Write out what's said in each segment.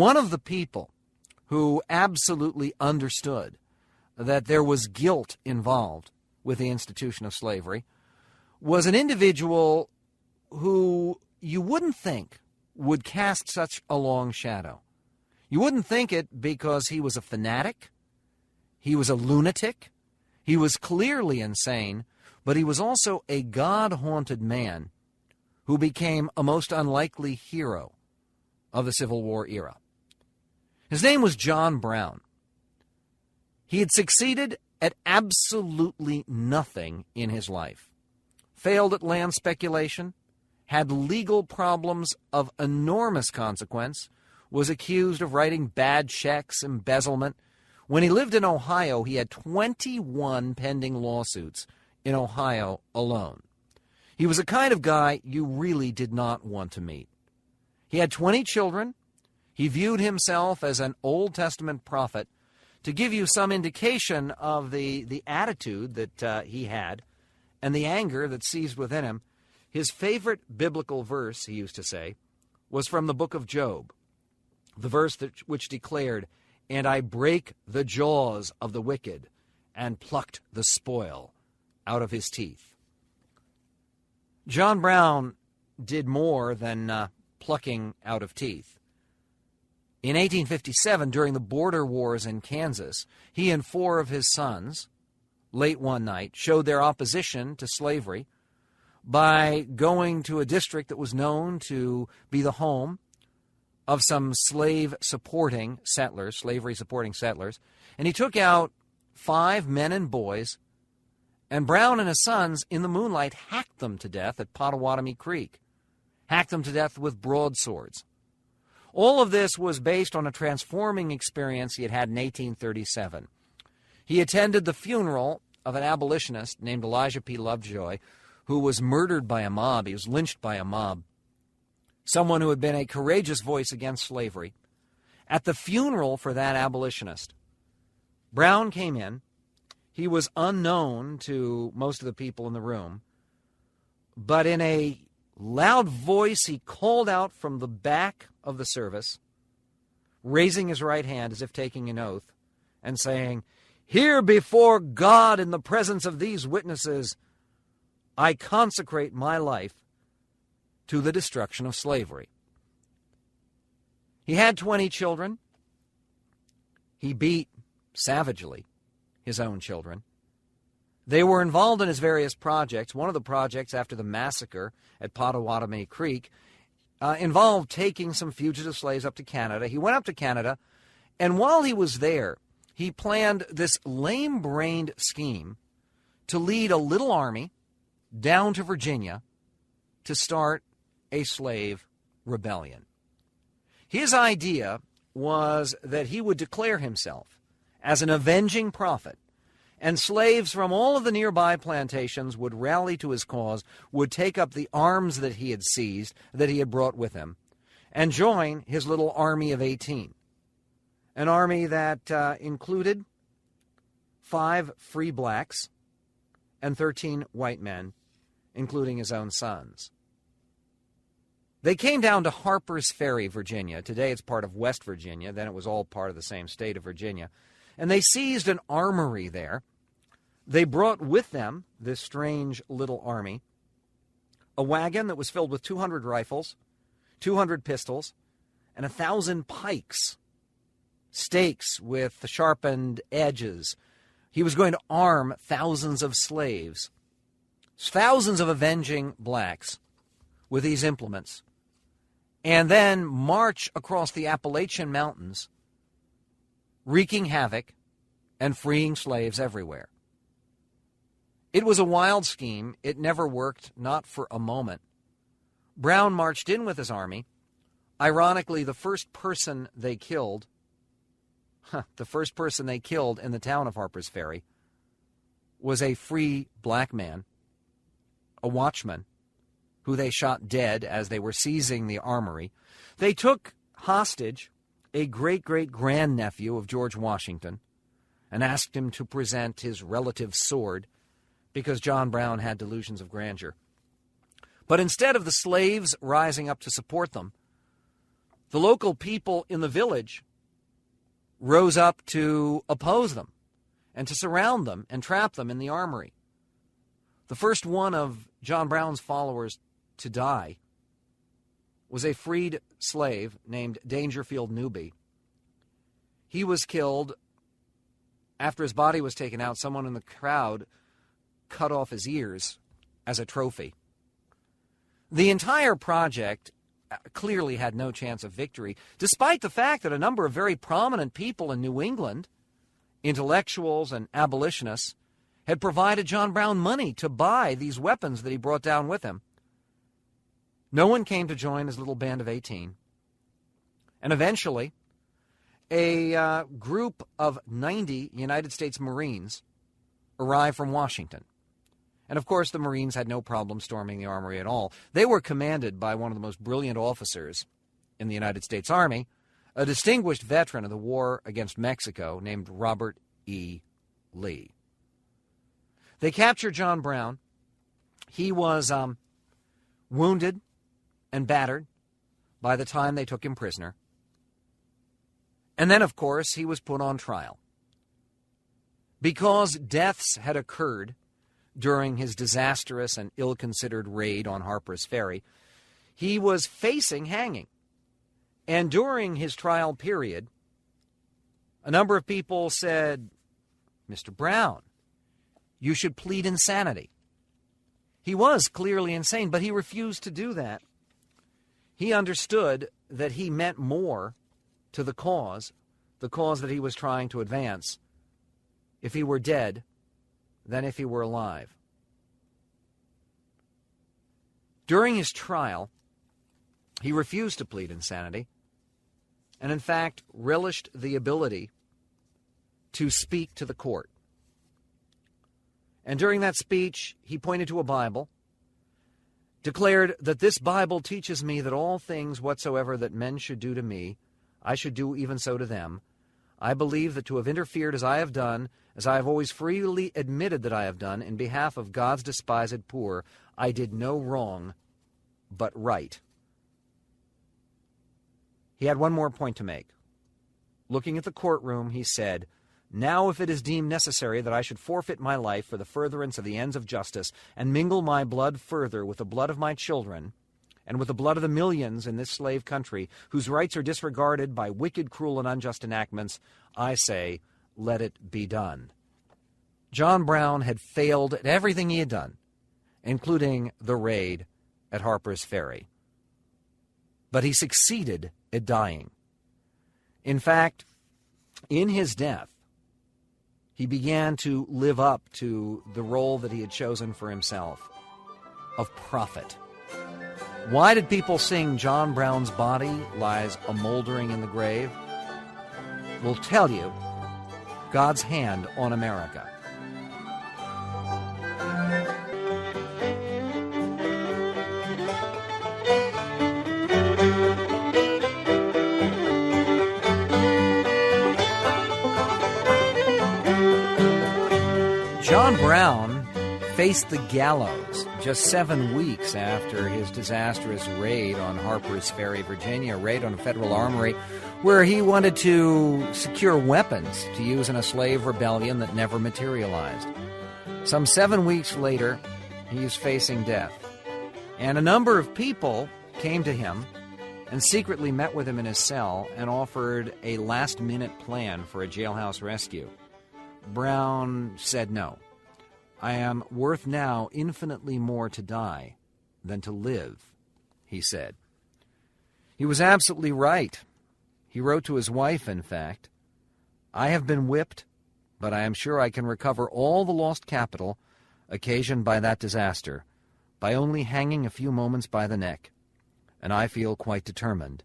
One of the people who absolutely understood that there was guilt involved with the institution of slavery was an individual who you wouldn't think would cast such a long shadow. You wouldn't think it because he was a fanatic, he was a lunatic, he was clearly insane, but he was also a God-haunted man who became a most unlikely hero of the Civil War era. His name was John Brown. He had succeeded at absolutely nothing in his life. Failed at land speculation, had legal problems of enormous consequence, was accused of writing bad checks, embezzlement. When he lived in Ohio, he had 21 pending lawsuits in Ohio alone. He was a kind of guy you really did not want to meet. He had 20 children. He viewed himself as an Old Testament prophet. To give you some indication of the attitude that he had and the anger that seized within him, his favorite biblical verse, he used to say, was from the book of Job, the verse which declared, "And I break the jaws of the wicked and plucked the spoil out of his teeth." John Brown did more than plucking out of teeth. In 1857, during the border wars in Kansas, he and 4 of his sons, late one night, showed their opposition to slavery by going to a district that was known to be the home of some slavery-supporting settlers, and he took out 5 men and boys, and Brown and his sons, in the moonlight, hacked them to death at Pottawatomie Creek, hacked them to death with broadswords. All of this was based on a transforming experience he had had in 1837. He attended the funeral of an abolitionist named Elijah P. Lovejoy, who was murdered by a mob. He was lynched by a mob, someone who had been a courageous voice against slavery. At the funeral for that abolitionist, Brown came in. He was unknown to most of the people in the room, but in a loud voice, he called out from the back of the service, raising his right hand as if taking an oath, and saying, "Here before God in the presence of these witnesses, I consecrate my life to the destruction of slavery." He had 20 children. He beat savagely his own children. They were involved in his various projects. One of the projects after the massacre at Pottawatomie Creek involved taking some fugitive slaves up to Canada. He went up to Canada, and while he was there, he planned this lame-brained scheme to lead a little army down to Virginia to start a slave rebellion. His idea was that he would declare himself as an avenging prophet, and slaves from all of the nearby plantations would rally to his cause, would take up the arms that he had seized, that he had brought with him, and join his little army of 18. An army that included 5 free blacks and 13 white men, including his own sons. They came down to Harper's Ferry, Virginia. Today it's part of West Virginia. Then it was all part of the same state of Virginia. And they seized an armory there. They brought with them, this strange little army, a wagon that was filled with 200 rifles, 200 pistols, and 1,000 pikes, stakes with sharpened edges. He was going to arm thousands of slaves, thousands of avenging blacks with these implements, and then march across the Appalachian Mountains, wreaking havoc and freeing slaves everywhere. It was a wild scheme. It never worked, not for a moment. Brown marched in with his army. Ironically, the first person they killed in the town of Harper's Ferry was a free black man, a watchman, who they shot dead as they were seizing the armory. They took hostage a great-great-grandnephew of George Washington and asked him to present his relative's sword because John Brown had delusions of grandeur. But instead of the slaves rising up to support them, The local people in the village rose up to oppose them and to surround them and trap them in the armory. The first one of John Brown's followers to die was a freed slave named Dangerfield Newby. He was killed after his body was taken out. Someone in the crowd cut off his ears as a trophy. The entire project clearly had no chance of victory, despite the fact that a number of very prominent people in New England, intellectuals and abolitionists, had provided John Brown money to buy these weapons that he brought down with him. No one came to join his little band of 18. And eventually, a group of 90 United States Marines arrived from Washington. And of course, the Marines had no problem storming the armory at all. They were commanded by one of the most brilliant officers in the United States Army, a distinguished veteran of the war against Mexico named Robert E. Lee. They captured John Brown. He was wounded and battered by the time they took him prisoner. And then, of course, he was put on trial. Because deaths had occurred during his disastrous and ill-considered raid on Harper's Ferry, he was facing hanging. And during his trial period, a number of people said, "Mr. Brown, you should plead insanity." He was clearly insane, but he refused to do that. He understood that he meant more to the cause that he was trying to advance, if he were dead than if he were alive. During his trial, he refused to plead insanity, and in fact relished the ability to speak to the court. And during that speech, he pointed to a Bible, declared that this Bible teaches me that all things whatsoever that men should do to me, I should do even so to them. I believe that to have interfered as I have done, as I have always freely admitted that I have done, in behalf of God's despised poor, I did no wrong, but right. He had one more point to make. Looking at the courtroom, he said, "Now if it is deemed necessary that I should forfeit my life for the furtherance of the ends of justice, and mingle my blood further with the blood of my children, and with the blood of the millions in this slave country, whose rights are disregarded by wicked, cruel, and unjust enactments, I say, let it be done." John Brown had failed at everything he had done, including the raid at Harper's Ferry. But he succeeded at dying. In fact, in his death, he began to live up to the role that he had chosen for himself, of prophet. Why did people sing John Brown's body lies a-moldering in the grave? We'll tell you, God's hand on America. John Brown faced the gallows just 7 weeks after his disastrous raid on Harper's Ferry, Virginia, a raid on a federal armory where he wanted to secure weapons to use in a slave rebellion that never materialized. Some 7 weeks later, he's facing death. And a number of people came to him and secretly met with him in his cell and offered a last-minute plan for a jailhouse rescue. Brown said no. "I am worth now infinitely more to die than to live," he said. He was absolutely right. He wrote to his wife, in fact, "I have been whipped, but I am sure I can recover all the lost capital occasioned by that disaster by only hanging a few moments by the neck, and I feel quite determined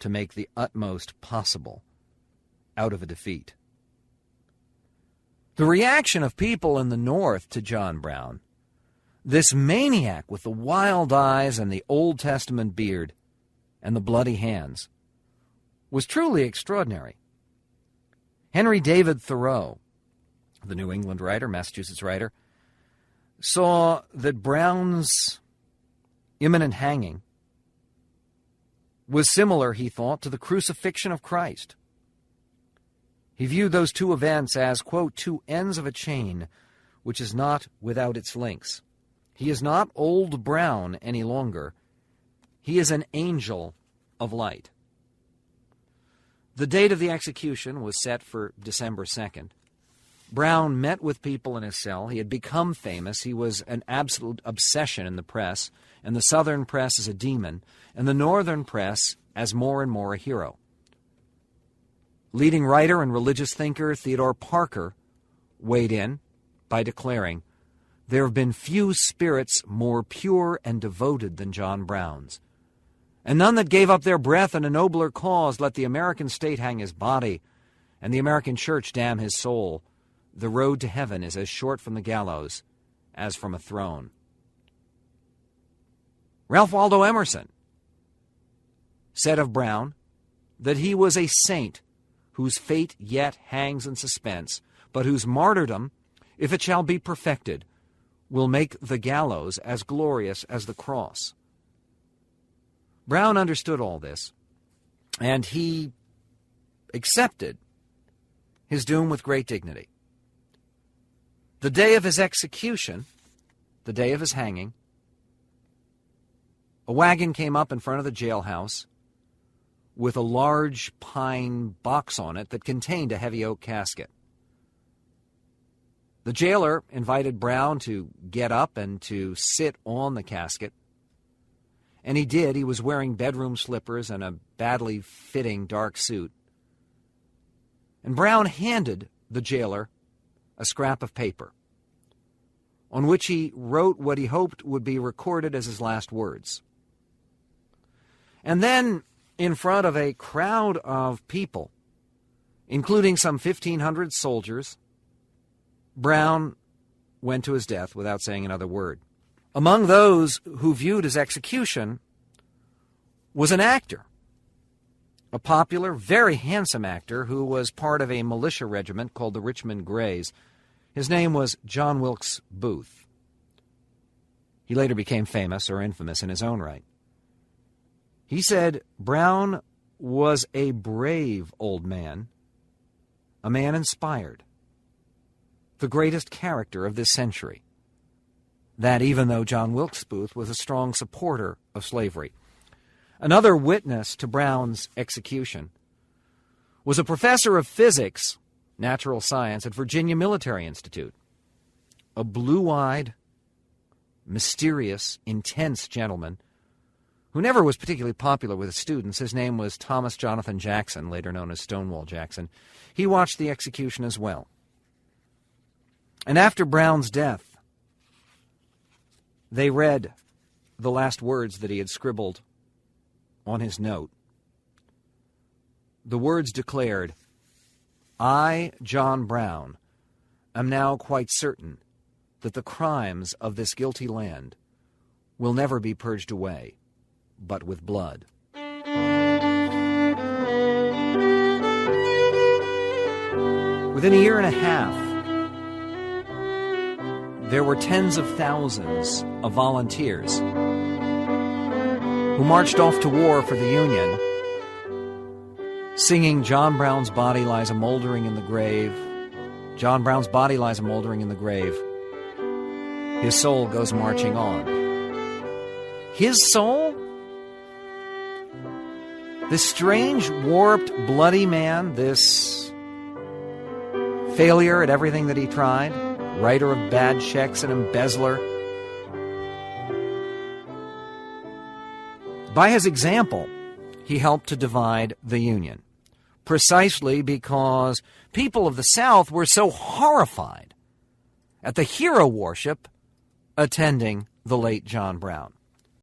to make the utmost possible out of a defeat." The reaction of people in the North to John Brown, this maniac with the wild eyes and the Old Testament beard and the bloody hands, was truly extraordinary. Henry David Thoreau, the New England writer, Massachusetts writer, saw that Brown's imminent hanging was similar, he thought, to the crucifixion of Christ. He viewed those two events as, quote, two ends of a chain which is not without its links. He is not Old Brown any longer. He is an angel of light. The date of the execution was set for December 2nd. Brown met with people in his cell. He had become famous. He was an absolute obsession in the press, and the Southern press as a demon, and the Northern press as more and more a hero. Leading writer and religious thinker Theodore Parker weighed in by declaring, "There have been few spirits more pure and devoted than John Brown's, and none that gave up their breath in a nobler cause. Let the American state hang his body, and the American church damn his soul. The road to heaven is as short from the gallows as from a throne." Ralph Waldo Emerson said of Brown that he was a saint whose fate yet hangs in suspense, but whose martyrdom, if it shall be perfected, will make the gallows as glorious as the cross. Brown understood all this, and he accepted his doom with great dignity. The day of his execution, the day of his hanging, a wagon came up in front of the jailhouse with a large pine box on it that contained a heavy oak casket. The jailer invited Brown to get up and to sit on the casket, and he did. He was wearing bedroom slippers and a badly fitting dark suit. And Brown handed the jailer a scrap of paper on which he wrote what he hoped would be recorded as his last words. And then, in front of a crowd of people, including some 1,500 soldiers, Brown went to his death without saying another word. Among those who viewed his execution was an actor, a popular, very handsome actor who was part of a militia regiment called the Richmond Greys. His name was John Wilkes Booth. He later became famous or infamous in his own right. He said Brown was a brave old man, a man inspired, the greatest character of this century. That even though John Wilkes Booth was a strong supporter of slavery. Another witness to Brown's execution was a professor of physics, natural science, at Virginia Military Institute, a blue-eyed, mysterious, intense gentleman who never was particularly popular with his students. His name was Thomas Jonathan Jackson, later known as Stonewall Jackson. He watched the execution as well. And after Brown's death, they read the last words that he had scribbled on his note. The words declared, "I, John Brown, am now quite certain that the crimes of this guilty land will never be purged away, but with blood." Within a year and a half, there were tens of thousands of volunteers who marched off to war for the Union, singing "John Brown's body lies a-mouldering in the grave. John Brown's body lies a-mouldering in the grave. His soul goes marching on." His soul? This strange, warped, bloody man, this failure at everything that he tried, writer of bad checks and embezzler. By his example, he helped to divide the Union, precisely because people of the South were so horrified at the hero worship attending the late John Brown.